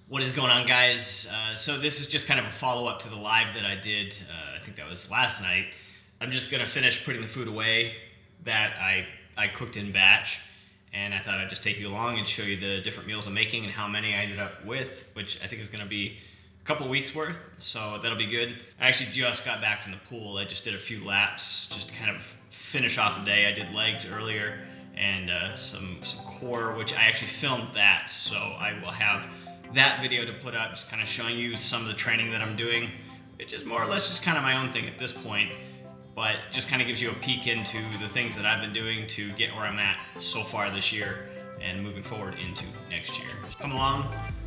What is going on, guys? So this is just kind of a follow-up to the live that I did, I think that was last night. I'm just going to finish putting the food away that I cooked in batch, and I thought I'd just take you along and show you the different meals I'm making and how many I ended up with, which I think is going to be a couple weeks worth, so that'll be good. I actually just got back from the pool. I just did a few laps just to kind of finish off the day. I did legs earlier and some core, which I actually filmed that, so I will have that video to put up, just kind of showing you some of the training that I'm doing, which is more or less just kind of my own thing at this point, but just kind of gives you a peek into the things that I've been doing to get where I'm at so far this year and moving forward into next year. Come along,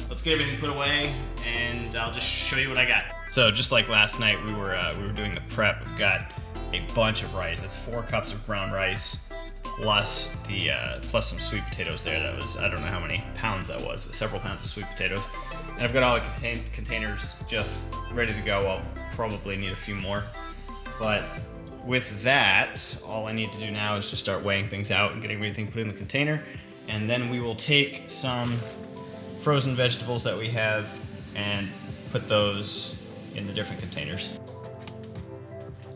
let's get everything put away, and I'll just show you what I got. So just like last night, we were doing the prep. We've got a bunch of rice. That's 4 cups of brown rice. Plus some sweet potatoes there. That was, I don't know how many pounds that was, but several pounds of sweet potatoes. And I've got all the containers just ready to go. I'll probably need a few more. But with that, all I need to do now is just start weighing things out and getting everything put in the container. And then we will take some frozen vegetables that we have and put those in the different containers.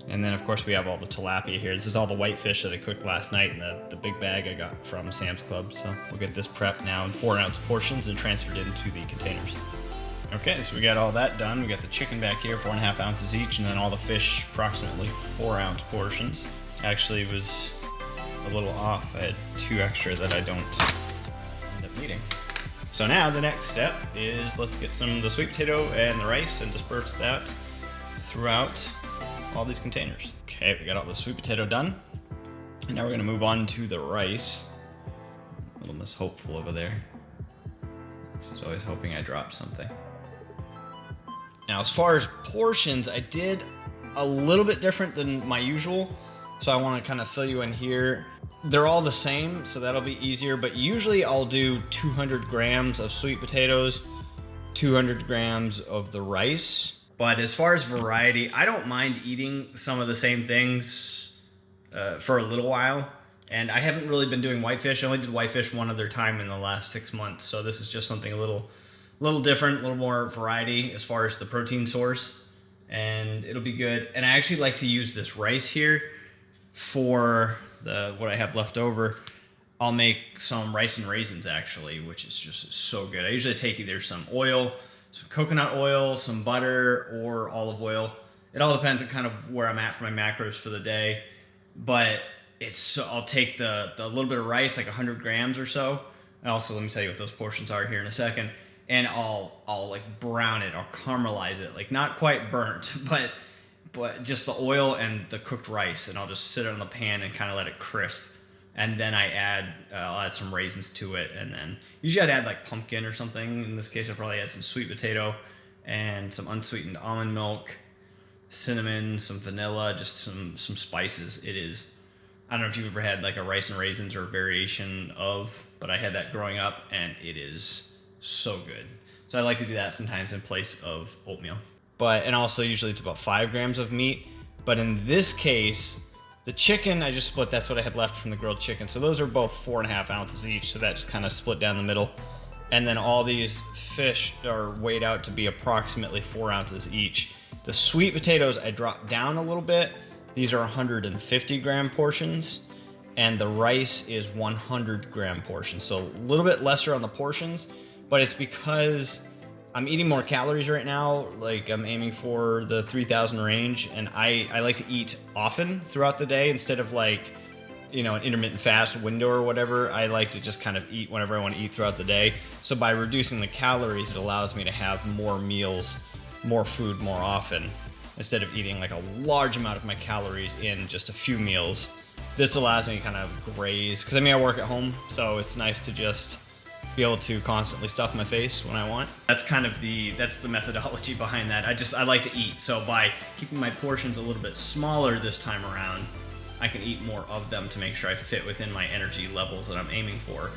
And then, of course, we have all the tilapia here. This is all the whitefish that I cooked last night in the big bag I got from Sam's Club. So we'll get this prepped now in 4-ounce portions and transferred into the containers. Okay, so we got all that done. We got the chicken back here, 4.5 ounces each, and then all the fish, approximately 4-ounce portions. Actually, was a little off. I had 2 extra that I don't end up needing. So now the next step is let's get some of the sweet potato and the rice and disperse that throughout all these containers. Okay, we got all the sweet potato done. And now we're gonna move on to the rice. A little Miss Hopeful over there. She's always hoping I drop something. Now, as far as portions, I did a little bit different than my usual. So I wanna kind of fill you in here. They're all the same, so that'll be easier, but usually I'll do 200 grams of sweet potatoes, 200 grams of the rice. But as far as variety, I don't mind eating some of the same things for a little while. And I haven't really been doing whitefish. I only did whitefish one other time in the last 6 months. So this is just something a little different, a little more variety as far as the protein source. And it'll be good. And I actually like to use this rice here for what I have left over. I'll make some rice and raisins actually, which is just so good. I usually take either some oil, some coconut oil, some butter, or olive oil. It all depends on kind of where I'm at for my macros for the day. But I'll take the little bit of rice, like 100 grams or so. And also, let me tell you what those portions are here in a second. And I'll like brown it, I'll caramelize it, like not quite burnt, but just the oil and the cooked rice. And I'll just sit it on the pan and kind of let it crisp. And then I'll add some raisins to it, and then usually I'd add like pumpkin or something. In this case, I'll probably add some sweet potato and some unsweetened almond milk, cinnamon, some vanilla, just some spices. It is, I don't know if you've ever had like a rice and raisins or a variation of, but I had that growing up, and it is so good. So I like to do that sometimes in place of oatmeal. And also usually it's about 5 grams of meat, but in this case, the chicken, I just split, that's what I had left from the grilled chicken. So those are both 4.5 ounces each, so that just kind of split down the middle. And then all these fish are weighed out to be approximately 4 ounces each. The sweet potatoes, I dropped down a little bit. These are 150 gram portions, and the rice is 100 gram portions. So a little bit lesser on the portions, but it's because I'm eating more calories right now. Like I'm aiming for the 3,000 range, and I like to eat often throughout the day instead of like, you know, an intermittent fast window or whatever. I like to just kind of eat whenever I want to eat throughout the day. So by reducing the calories, it allows me to have more meals, more food more often, instead of eating like a large amount of my calories in just a few meals. This allows me to kind of graze, because I mean I work at home, so it's nice to just be able to constantly stuff my face when I want. That's the methodology behind that. I like to eat, so by keeping my portions a little bit smaller this time around, I can eat more of them to make sure I fit within my energy levels that I'm aiming for.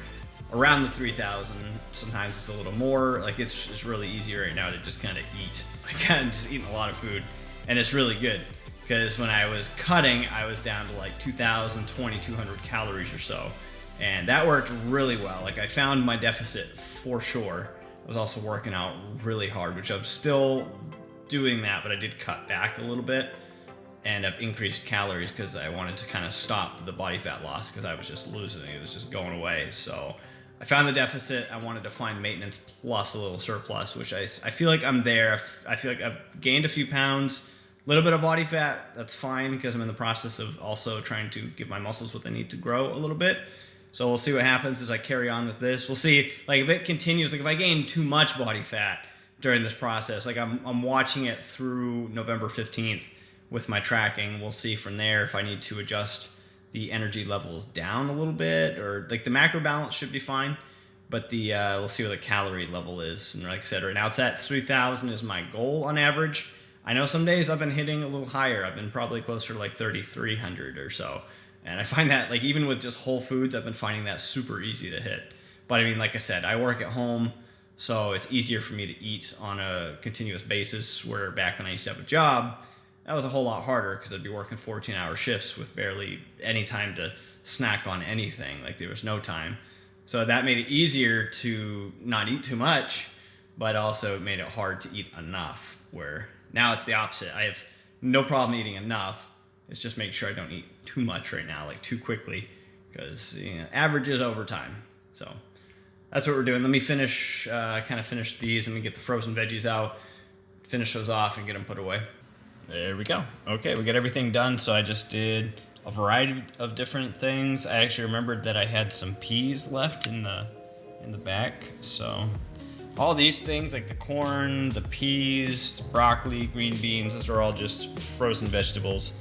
Around the 3,000, sometimes it's a little more. Like it's really easy right now to just kind of eat. I kind of just eating a lot of food, and it's really good because when I was cutting, I was down to like 2,200 calories or so. And that worked really well. Like I found my deficit for sure. I was also working out really hard, which I'm still doing that, but I did cut back a little bit. And I've increased calories because I wanted to kind of stop the body fat loss because I was just losing it. It was just going away. So I found the deficit. I wanted to find maintenance plus a little surplus, which I feel like I'm there. I feel like I've gained a few pounds, a little bit of body fat. That's fine because I'm in the process of also trying to give my muscles what they need to grow a little bit. So we'll see what happens as I carry on with this. We'll see, like, if it continues, like if I gain too much body fat during this process, like I'm watching it through November 15th with my tracking. We'll see from there if I need to adjust the energy levels down a little bit, or like the macro balance should be fine, but the we'll see what the calorie level is. And like I said, right now it's at 3,000 is my goal on average. I know some days I've been hitting a little higher. I've been probably closer to like 3,300 or so. And I find that, like, even with just whole foods, I've been finding that super easy to hit. But I mean, like I said, I work at home, so it's easier for me to eat on a continuous basis, where back when I used to have a job, that was a whole lot harder because I'd be working 14-hour shifts with barely any time to snack on anything. Like, there was no time. So that made it easier to not eat too much, but also it made it hard to eat enough, where now it's the opposite. I have no problem eating enough. It's just make sure I don't eat too much right now, like too quickly, because, you know, average is over time. So that's what we're doing. Let me finish these. Let me get the frozen veggies out, finish those off, and get them put away. There we go. Okay, we got everything done. So I just did a variety of different things. I actually remembered that I had some peas left in the back. So all these things, like the corn, the peas, broccoli, green beans, those are all just frozen vegetables.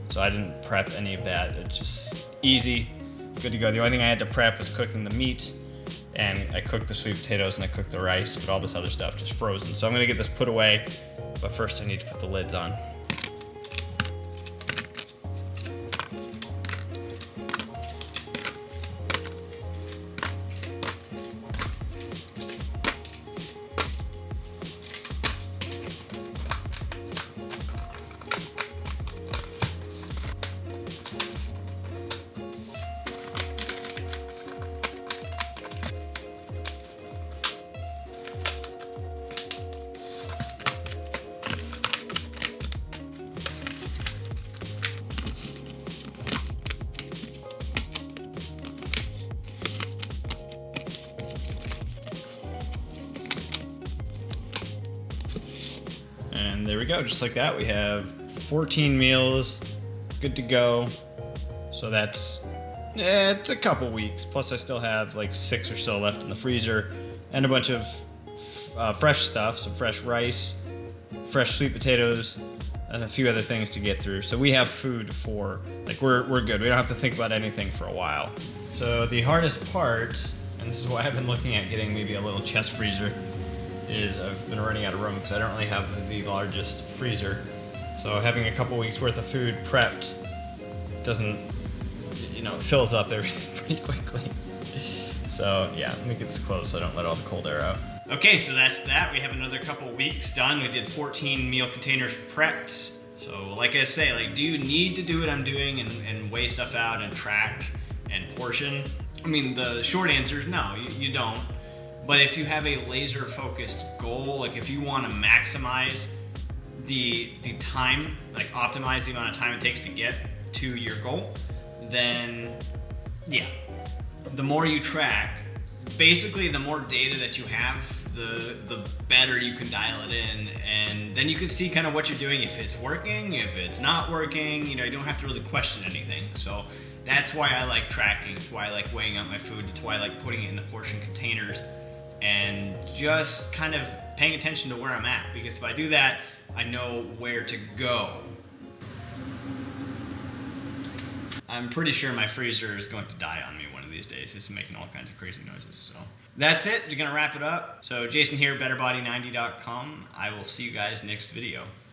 So I didn't prep any of that. It's just easy, good to go. The only thing I had to prep was cooking the meat, and I cooked the sweet potatoes and I cooked the rice, but all this other stuff just frozen. So I'm gonna get this put away, but first I need to put the lids on. And there we go, just like that, we have 14 meals, good to go. So that's, it's a couple weeks. Plus I still have like 6 or so left in the freezer, and a bunch of fresh stuff, some fresh rice, fresh sweet potatoes, and a few other things to get through. So we have food for, like, we're good. We don't have to think about anything for a while. So the hardest part, and this is why I've been looking at getting maybe a little chest freezer, is I've been running out of room because I don't really have the largest freezer. So having a couple weeks worth of food prepped doesn't, you know, it fills up everything pretty quickly. So yeah, let me get this closed so I don't let all the cold air out. Okay, so that's that. We have another couple weeks done. We did 14 meal containers prepped. So like I say, like, do you need to do what I'm doing and weigh stuff out and track and portion? I mean, the short answer is no, you don't. But if you have a laser focused goal, like if you want to maximize the time, like optimize the amount of time it takes to get to your goal, then yeah, the more you track, basically the more data that you have, the better you can dial it in, and then you can see kind of what you're doing, if it's working, if it's not working, you know, you don't have to really question anything. So that's why I like tracking. It's why I like weighing out my food. It's why I like putting it in the portion containers and just kind of paying attention to where I'm at, because if I do that, I know where to go. I'm pretty sure my freezer is going to die on me one of these days. It's making all kinds of crazy noises. So that's it. We're gonna wrap it up. So Jason here, betterbody90.com. I will see you guys next video.